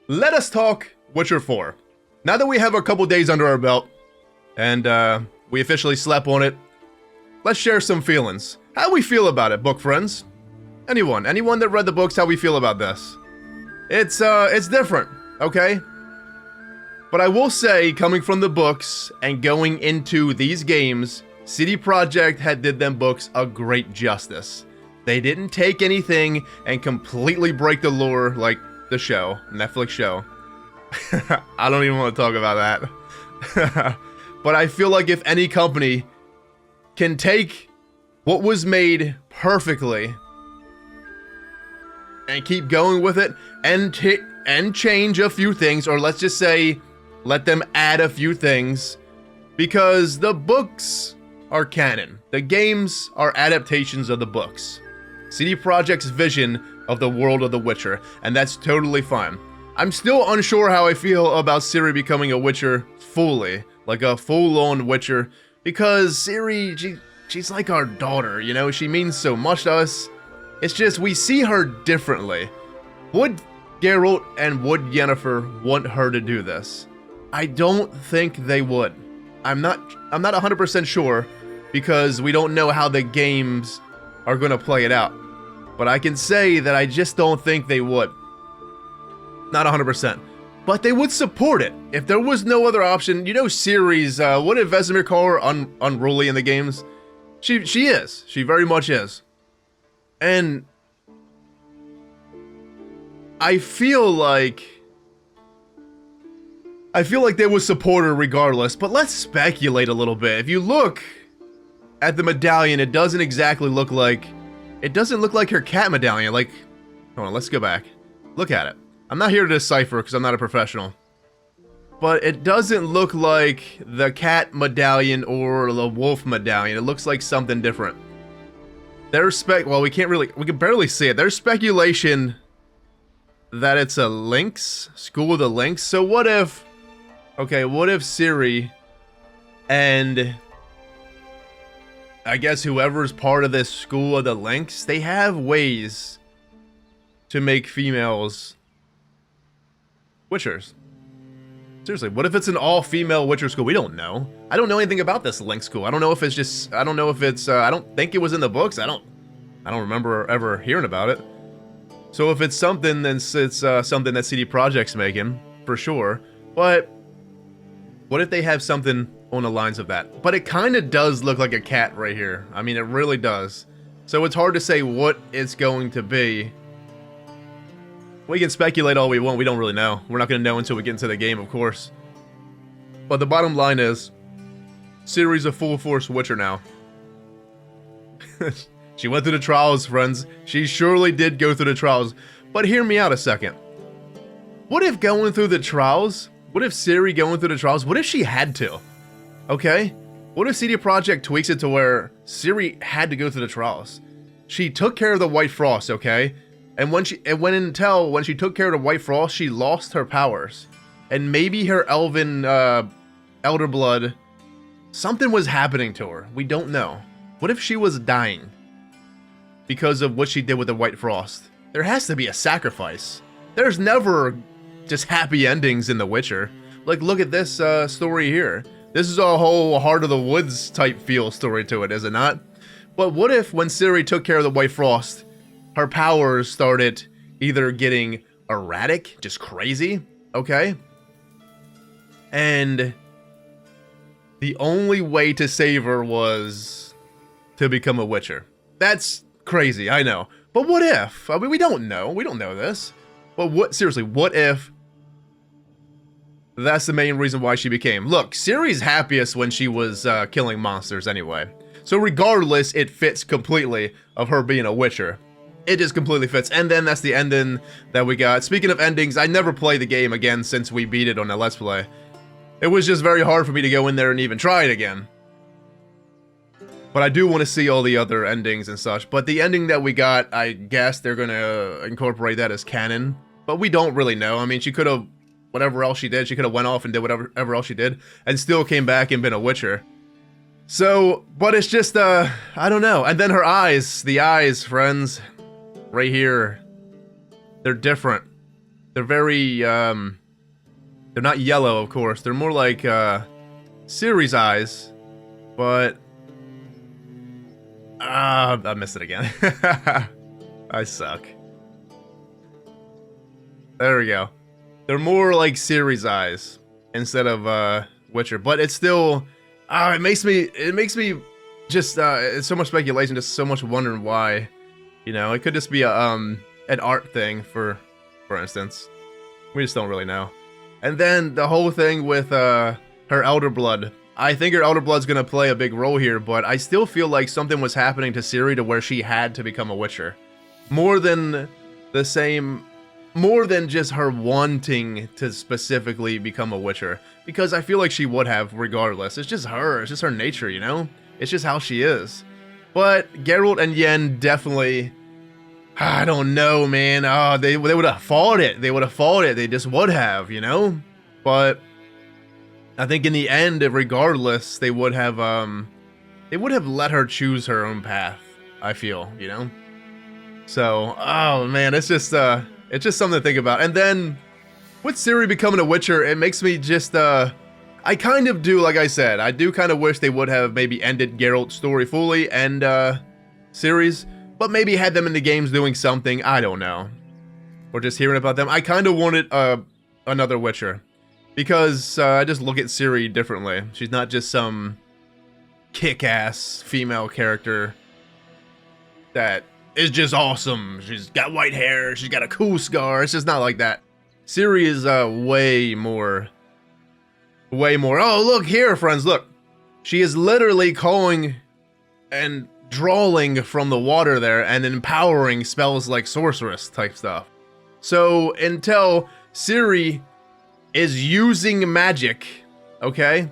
let us talk Witcher 4. Now that we have a couple days under our belt, and we officially slept on it, let's share some feelings. How we feel about it, book friends? Anyone that read the books, how we feel about this? It's different, okay? But I will say, coming from the books and going into these games, CD Projekt had did them books a great justice. They didn't take anything and completely break the lore like the show, Netflix show. I don't even want to talk about that. But I feel like if any company can take what was made perfectly and keep going with it and change a few things, or let's just say let them add a few things, because the books are canon. The games are adaptations of the books. CD Projekt's vision of the world of The Witcher, and that's totally fine. I'm still unsure how I feel about Ciri becoming a Witcher fully, like a full-on Witcher, because Ciri, she's like our daughter, you know? She means so much to us. It's just we see her differently. Would Geralt and would Yennefer want her to do this? I don't think they would. I'm not 100% sure, because we don't know how the games are going to play it out. But I can say that I just don't think they would. Not 100%. But they would support it. If there was no other option, you know Ciri's, what did Vesemir call her? Unruly in the games? She is. She very much is. And I feel like they would support her regardless, but let's speculate a little bit. If you look at the medallion, it doesn't look like her cat medallion. Like, hold on, let's go back. Look at it. I'm not here to decipher because I'm not a professional. But it doesn't look like the cat medallion or the wolf medallion. It looks like something different. Well, we can barely see it. There's speculation that it's a lynx, School of the Lynx. So what if Ciri and I guess whoever's part of this School of the Lynx, they have ways to make females Witchers. Seriously, what if it's an all-female Witcher school? We don't know. I don't know anything about this Lynx school. I don't know if it's I don't think it was in the books. I don't remember ever hearing about it. So if it's something, then it's something that CD Projekt's making, for sure. But what if they have something on the lines of that? But it kind of does look like a cat right here. I mean, it really does. So it's hard to say what it's going to be. We can speculate all we want. We don't really know. We're not going to know until we get into the game, of course. But the bottom line is, Ciri's a full-force Witcher now. She went through the trials, friends. She surely did go through the trials. But hear me out a second. What if going through the trials? What if Ciri going through the trials? What if she had to? Okay? What if CD Projekt tweaks it to where Ciri had to go through the trials? She took care of the White Frost, okay? And when she took care of the White Frost, she lost her powers. And maybe her elven elder blood, something was happening to her. We don't know. What if she was dying because of what she did with the White Frost? There has to be a sacrifice. There's never just happy endings in The Witcher. Like, look at this story here. This is a whole Heart of the Woods type feel story to it, is it not? But what if when Ciri took care of the White Frost, her powers started either getting erratic, just crazy, okay? And the only way to save her was to become a Witcher. That's crazy, I know. But what if? I mean, we don't know. We don't know this. But seriously, what if that's the main reason why she became? Look, Ciri's happiest when she was killing monsters anyway. So regardless, it fits completely of her being a Witcher. It just completely fits. And then that's the ending that we got. Speaking of endings, I never played the game again since we beat it on the Let's Play. It was just very hard for me to go in there and even try it again. But I do want to see all the other endings and such. But the ending that we got, I guess they're going to incorporate that as canon. But we don't really know. I mean, she could have, whatever else she did, she could have went off and did whatever else she did. And still came back and been a Witcher. So, but it's just, I don't know. And then her eyes, the eyes, friends. Right here, they're different. They're very, they're not yellow, of course. They're more like, Ciri's eyes, but, I missed it again. I suck. There we go. They're more like Ciri's eyes instead of, Witcher, but it's still, it makes me just, it's so much speculation, just so much wondering why, you know, it could just be a, an art thing, for instance. We just don't really know. And then the whole thing with, her Elder Blood. I think her Elder Blood's gonna play a big role here, but I still feel like something was happening to Ciri to where she had to become a Witcher. More than just her wanting to specifically become a Witcher. Because I feel like she would have regardless. It's just her. It's just her nature, you know? It's just how she is. But Geralt and Yen definitely... I don't know, man. Oh, they would have fought it. They would have fought it. They just would have, you know? But I think in the end, regardless, they would have let her choose her own path, I feel, you know? So, oh man, it's just something to think about. And then with Ciri becoming a Witcher, it makes me just, I kind of do, like I said, I do kind of wish they would have maybe ended Geralt's story fully and, Ciri's, but maybe had them in the games doing something, I don't know. Or just hearing about them. I kind of wanted, another Witcher. Because, I just look at Ciri differently. She's not just some kick-ass female character that is just awesome. She's got white hair, she's got a cool scar, it's just not like that. Ciri is, way more. Oh, look here, friends, look. She is literally calling and drawing from the water there and empowering spells like sorceress type stuff. So, until Ciri is using magic, okay?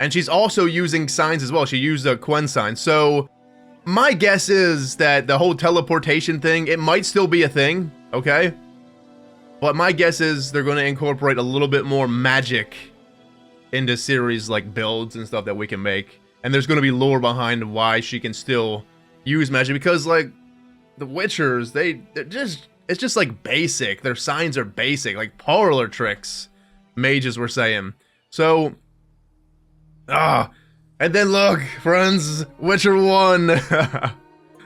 And she's also using signs as well. She used a Quen sign. So, my guess is that the whole teleportation thing, it might still be a thing, okay? But my guess is they're going to incorporate a little bit more magic into Ciri's, like, builds and stuff that we can make. And there's going to be lore behind why she can still use magic. Because, like, the Witchers, it's just, like, basic. Their signs are basic, like parlor tricks, mages were saying. So, and then look, friends, Witcher 1.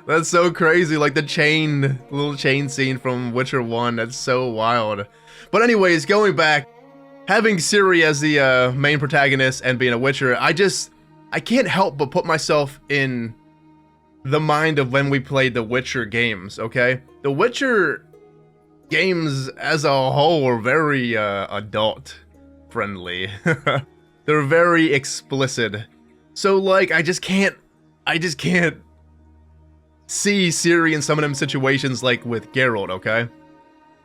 That's so crazy, like the little chain scene from Witcher 1, that's so wild. But anyways, going back, having Ciri as the main protagonist and being a Witcher, I can't help but put myself in the mind of when we played the Witcher games, okay? The Witcher games as a whole are very adult friendly. They're very explicit. So like I just can't see Ciri in some of them situations like with Geralt, okay?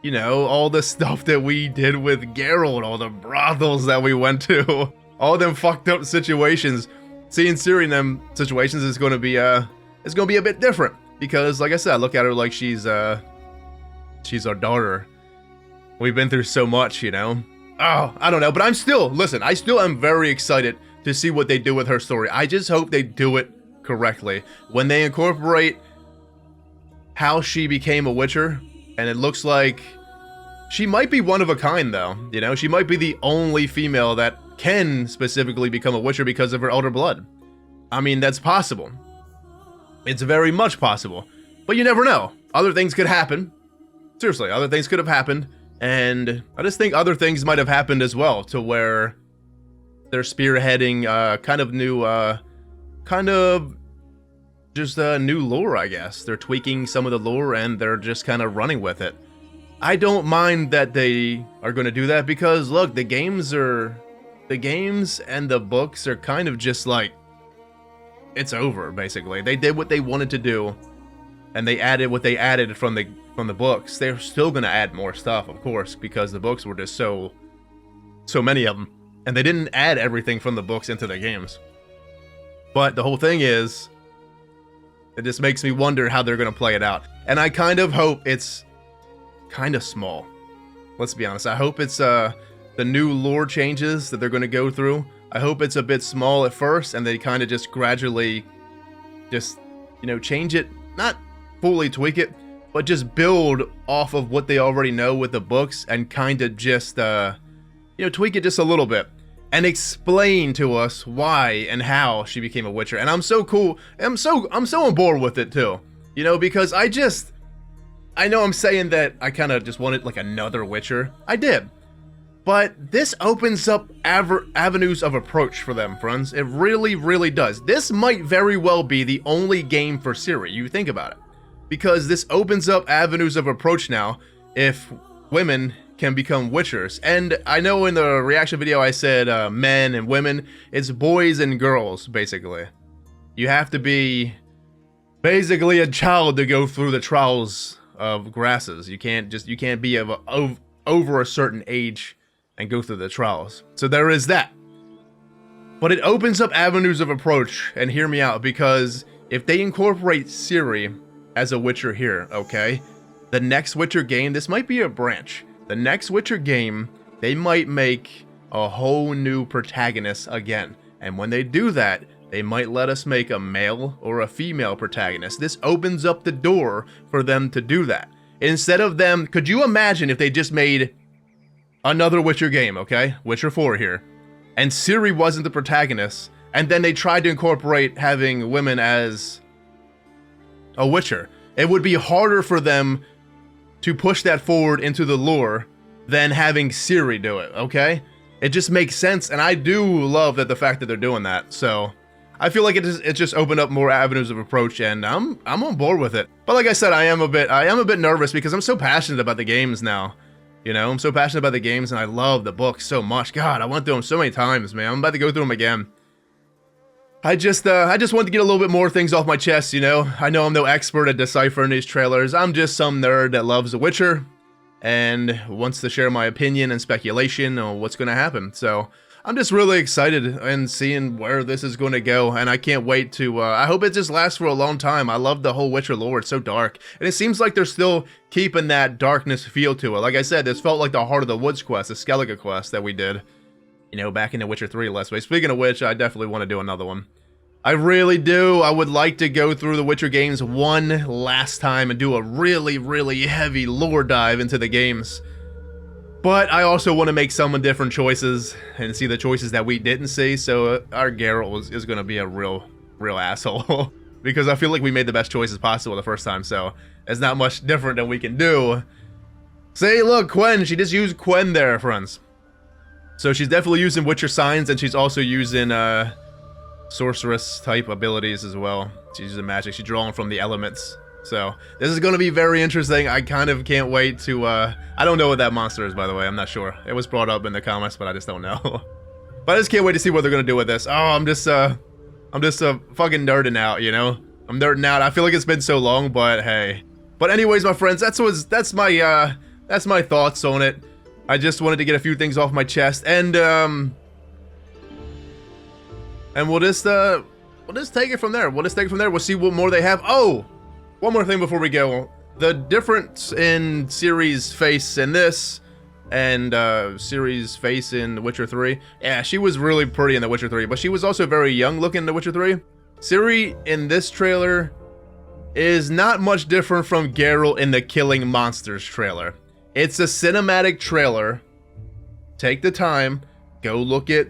You know, all the stuff that we did with Geralt, all the brothels that we went to, all them fucked up situations. Seeing Ciri in them situations is gonna be a bit different. Because like I said, I look at her like she's our daughter. We've been through so much, you know? Oh, I don't know, but I still am very excited to see what they do with her story. I just hope they do it correctly. When they incorporate how she became a Witcher, and it looks like she might be one of a kind though, you know? She might be the only female that can specifically become a Witcher because of her Elder Blood. I mean, that's possible. It's very much possible. But you never know. Other things could happen. Seriously, other things could have happened, and I just think other things might have happened as well, to where they're spearheading new lore, I guess. They're tweaking some of the lore, and they're just kind of running with it. I don't mind that they are going to do that, because look, the games and the books are kind of just like, it's over, basically. They did what they wanted to do, and they added what they added from the books. They're still gonna add more stuff, of course, because the books were just so many of them, and they didn't add everything from the books into the games. But the whole thing is, it just makes me wonder how they're gonna play it out. And I kind of hope it's kind of small. Let's be honest. I hope it's the new lore changes that they're gonna go through. I hope it's a bit small at first, and they kind of just gradually just, you know, change it, not fully tweak it, but just build off of what they already know with the books and kind of just, tweak it just a little bit and explain to us why and how she became a Witcher. And I'm so on board with it too, because I know I'm saying that I kind of just wanted like another Witcher. I did. But this opens up avenues of approach for them, friends. It really, really does. This might very well be the only game for Ciri, you think about it. Because this opens up avenues of approach now if women can become Witchers. And I know in the reaction video I said men and women. It's boys and girls, basically. You have to be basically a child to go through the trials of grasses. You can't be over a certain age and go through the trials. So there is that. But it opens up avenues of approach, and hear me out, because if they incorporate Ciri as a Witcher here, okay, the next Witcher game, this might be a branch. The next Witcher game, they might make a whole new protagonist again. And when they do that, they might let us make a male or a female protagonist. This opens up the door for them to do that. Instead of them, could you imagine if they just made another Witcher game, okay? Witcher 4 here. And Ciri wasn't the protagonist, and then they tried to incorporate having women as a Witcher. It would be harder for them to push that forward into the lore than having Ciri do it, okay? It just makes sense, and I do love the fact that they're doing that, so I feel like it just opened up more avenues of approach, and I'm on board with it. But like I said, I am a bit nervous because I'm so passionate about the games now. I'm so passionate about the games, and I love the books so much. God, I went through them so many times, man. I'm about to go through them again. I just wanted to get a little bit more things off my chest, I know I'm no expert at deciphering these trailers. I'm just some nerd that loves The Witcher and wants to share my opinion and speculation on what's going to happen. So I'm just really excited and seeing where this is going to go, and I can't wait to, I hope it just lasts for a long time. I love the whole Witcher lore. It's so dark, and it seems like they're still keeping that darkness feel to it. Like I said, this felt like the Heart of the Woods quest, the Skellige quest that we did, back in the Witcher 3 Let's Play. Speaking of which, I definitely want to do another one. I really do. I would like to go through the Witcher games one last time and do a really, really heavy lore dive into the games. But I also want to make some different choices and see the choices that we didn't see, so our Geralt is going to be a real asshole. Because I feel like we made the best choices possible the first time, so it's not much different than we can do. Say, look, Quen, she just used Quen there, friends. So she's definitely using Witcher signs, and she's also using sorceress type abilities as well. She's using magic, she's drawing from the elements. So, this is going to be very interesting. I kind of can't wait to, I don't know what that monster is, by the way. I'm not sure. It was brought up in the comments, but I just don't know. But I just can't wait to see what they're going to do with this. Oh, I'm just fucking nerding out, I'm nerding out. I feel like it's been so long, but hey. But anyways, my friends, that's my thoughts on it. I just wanted to get a few things off my chest, and we'll just take it from there. We'll see what more they have. Oh! One more thing before we go. The difference in Ciri's face in this and Ciri's face in The Witcher 3. Yeah, she was really pretty in The Witcher 3, but she was also very young looking in The Witcher 3. Ciri in this trailer is not much different from Geralt in the Killing Monsters trailer. It's a cinematic trailer. Take the time, go look at,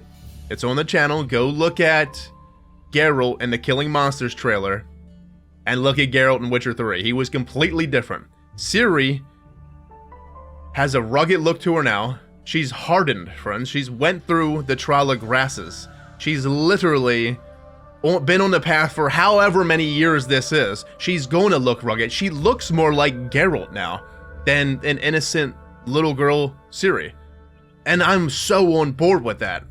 it's on the channel, go look at Geralt in the Killing Monsters trailer. And look at Geralt in Witcher 3. He was completely different. Ciri has a rugged look to her now. She's hardened, friends. She's went through the trial of grasses. She's literally been on the path for however many years this is. She's going to look rugged. She looks more like Geralt now than an innocent little girl Ciri. And I'm so on board with that.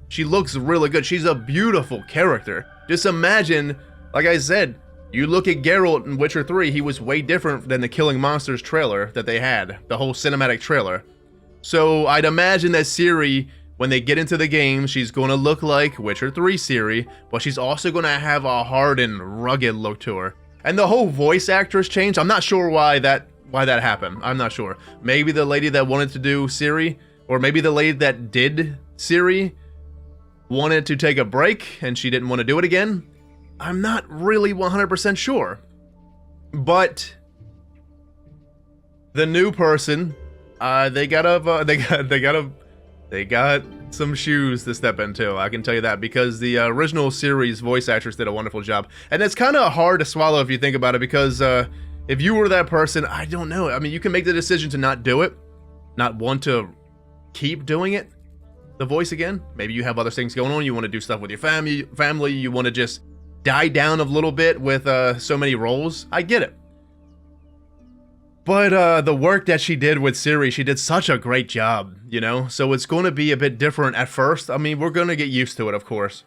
She looks really good. She's a beautiful character. Just imagine, like I said, you look at Geralt in Witcher 3, he was way different than the Killing Monsters trailer that they had, the whole cinematic trailer. So I'd imagine that Ciri, when they get into the game, she's going to look like Witcher 3 Ciri, but she's also going to have a hardened, rugged look to her. And the whole voice actress changed. I'm not sure why that happened. I'm not sure. Maybe the lady that wanted to do Ciri, or maybe the lady that did Ciri wanted to take a break and she didn't want to do it again. I'm not really 100% sure, but the new person, they got some shoes to step into. I can tell you that, because the original series voice actress did a wonderful job, and it's kind of hard to swallow if you think about it, because if you were that person, I don't know. I mean, you can make the decision to not do it, not want to keep doing it, the voice again. Maybe you have other things going on. You want to do stuff with your family. You want to just die down a little bit with so many roles. I get it. But the work that she did with Ciri, she did such a great job, you know? So it's going to be a bit different at first. I mean, we're going to get used to it, of course.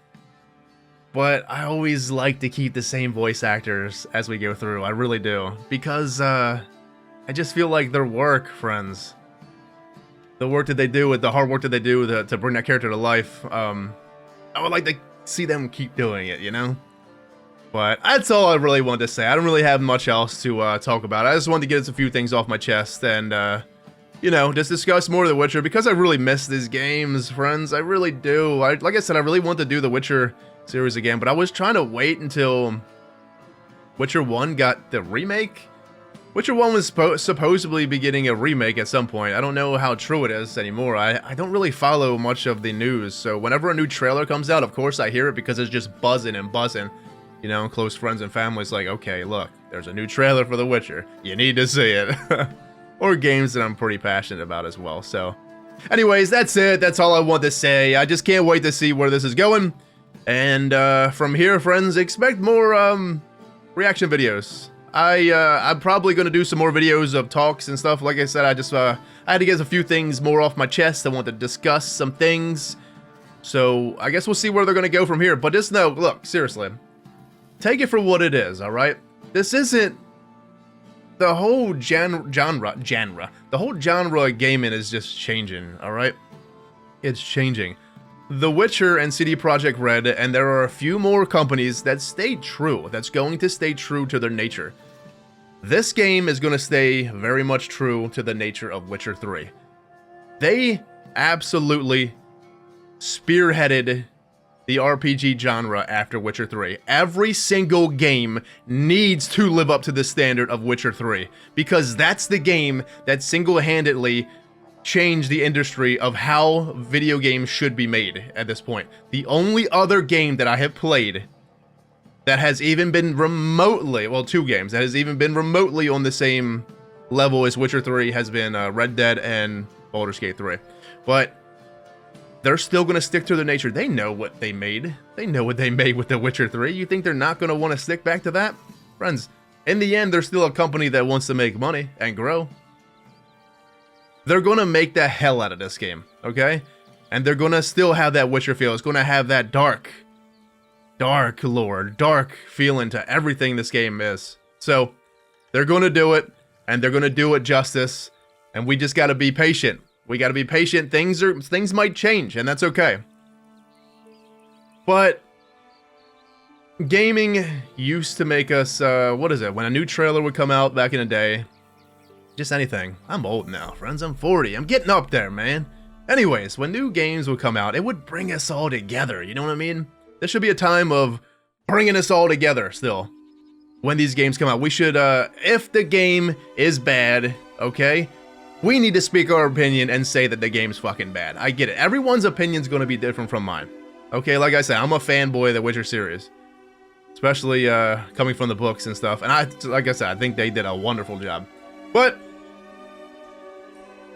But I always like to keep the same voice actors as we go through. I really do. Because I just feel like their work, friends, the work that they do, with the hard work that they do to bring that character to life, I would like to see them keep doing it, you know? But that's all I really wanted to say. I don't really have much else to talk about. I just wanted to get a few things off my chest and, you know, just discuss more of The Witcher, because I really miss these games, friends. I really do. Like I said, I really want to do The Witcher series again, but I was trying to wait until Witcher 1 got the remake. Witcher 1 was supposedly be getting a remake at some point. I don't know how true it is anymore. I don't really follow much of the news, so whenever a new trailer comes out, of course I hear it, because it's just buzzing and buzzing. You know, close friends and family's like, okay, look, there's a new trailer for The Witcher. You need to see it. Or games that I'm pretty passionate about as well. So, anyways, that's it. That's all I want to say. I just can't wait to see where this is going. And from here, friends, expect more reaction videos. I'm probably going to do some more videos of talks and stuff. Like I said, I had to get a few things more off my chest. I want to discuss some things. So, I guess we'll see where they're going to go from here. But just know, look, seriously, take it for what it is, alright? This isn't... The whole the whole genre of gaming is just changing, alright? It's changing. The Witcher and cdprojektred, and there are a few more companies that stay true, that's going to stay true to their nature. This game is going to stay very much true to the nature of Witcher 3. They absolutely spearheaded the RPG genre after Witcher 3. Every single game needs to live up to the standard of Witcher 3, because that's the game that single-handedly changed the industry of how video games should be made at this point. The only other game that I have played that has even been remotely, well, two games that has even been remotely on the same level as Witcher 3 has been Red Dead and Baldur's Gate 3. But they're still going to stick to their nature. They know what they made. They know what they made with The Witcher 3. You think they're not going to want to stick back to that? Friends, in the end, they're still a company that wants to make money and grow. They're going to make the hell out of this game, okay? And they're going to still have that Witcher feel. It's going to have that dark lore, dark feeling to everything this game is. So, they're going to do it, and they're going to do it justice, and we just got to be patient. We gotta be patient. Things might change, and that's okay. But gaming used to make us, what is it? When a new trailer would come out back in the day, just anything. I'm old now, friends. I'm 40. I'm getting up there, man. Anyways, when new games would come out, it would bring us all together. You know what I mean? There should be a time of bringing us all together still. When these games come out, we should, if the game is bad, okay? We need to speak our opinion and say that the game's fucking bad. I get it. Everyone's opinion's going to be different from mine. Okay, like I said, I'm a fanboy of the Witcher series. Especially coming from the books and stuff. And like I said, I think they did a wonderful job. But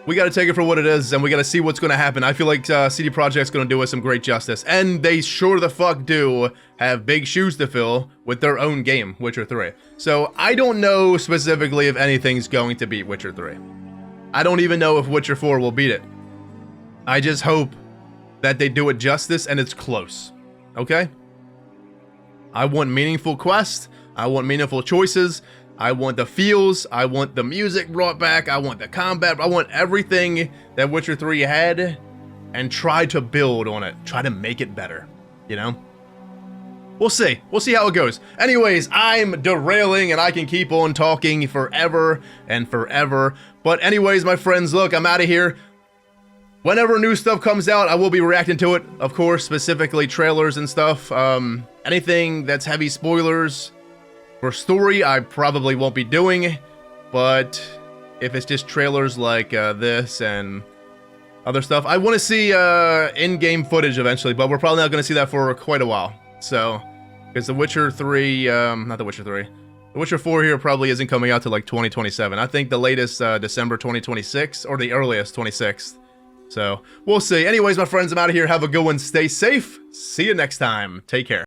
we got to take it for what it is, and we got to see what's going to happen. I feel like CD Projekt's going to do us some great justice. And they sure the fuck do have big shoes to fill with their own game, Witcher 3. So I don't know specifically if anything's going to beat Witcher 3. I don't even know if Witcher 4 will beat it. I just hope that they do it justice and it's close. Okay? I want meaningful quests. I want meaningful choices. I want the feels. I want the music brought back. I want the combat. I want everything that Witcher 3 had, and try to build on it. Try to make it better. You know? We'll see. We'll see how it goes. Anyways, I'm derailing and I can keep on talking forever and forever. But anyways, my friends, look, I'm out of here. Whenever new stuff comes out, I will be reacting to it. Of course, specifically trailers and stuff. Anything that's heavy spoilers for story, I probably won't be doing. But if it's just trailers like this and other stuff. I want to see in-game footage eventually, but we're probably not going to see that for quite a while. So, because The Witcher 3, not The Witcher 3, The Witcher 4 here probably isn't coming out till like 2027. I think the latest December 2026, or the earliest 26th. So, we'll see. Anyways, my friends, I'm out of here. Have a good one. Stay safe. See you next time. Take care.